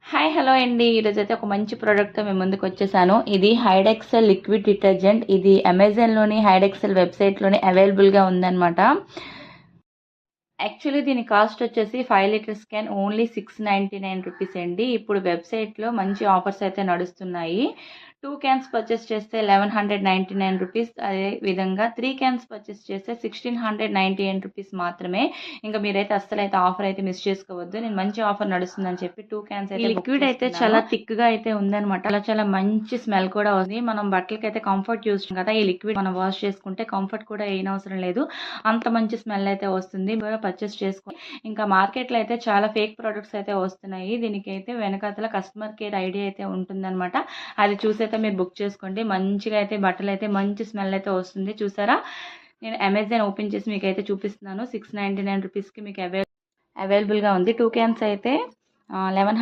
Hi hello అండి. ఈరోజైతే ఒక మంచి ప్రోడక్ట్తో మేము ముందుకు వచ్చేసాను. ఇది హైడెక్సెల్ లిక్విడ్ డిటర్జెంట్. ఇది అమెజాన్లోని హైడెక్సెల్ వెబ్సైట్లోని అవైలబుల్గా ఉందన్నమాట. యాక్చువల్లీ దీని కాస్ట్ వచ్చేసి 5 లీటర్స్ క్యాన్ ఓన్లీ 699 రూపీస్ అండి. ఇప్పుడు వెబ్సైట్లో మంచి ఆఫర్స్ అయితే నడుస్తున్నాయి. 2 క్యాన్స్ పర్చేస్ చేస్తే 1199 రూపీస్. అదే విధంగా 3 క్యాన్స్ పర్చేస్ చేస్తే 1698 రూపీస్ మాత్రమే. ఇంకా మీరైతే అస్సలు అయితే ఆఫర్ అయితే మిస్ చేసుకోవద్దు. నేను మంచి ఆఫర్ నడుస్తుందని చెప్పి 2 క్యాన్స్ అయితే లిక్విడ్ అయితే చాలా థిక్గా అయితే ఉందన్నమాట. చాలా చాలా మంచి స్మెల్ కూడా ఉంది. మనం బట్టలకి అయితే కంఫర్ట్ యూస్ కదా, ఈ లిక్విడ్ మనం వాష్ చేసుకుంటే కంఫర్ట్ కూడా ఏం అవసరం లేదు, అంత మంచి స్మెల్ అయితే వస్తుంది. పర్చేస్ చేసుకోండి. ఇంకా మార్కెట్లో అయితే చాలా ఫేక్ ప్రొడక్ట్స్ అయితే వస్తున్నాయి. దీనికి అయితే వెనకాతల కస్టమర్ కేర్ ఐడి అయితే ఉంటుందన్నమాట. అది చూసైతే మీరు బుక్ చేసుకోండి. మంచిగా అయితే బట్టలు అయితే మంచి స్మెల్ అయితే వస్తుంది. చూసారా, నేను అమెజాన్ ఓపెన్ చేసి మీకు అయితే చూపిస్తున్నాను. 699 రూపీస్కి మీకు అవైలబుల్గా ఉంది. 2 క్యాన్స్ అయితే 1100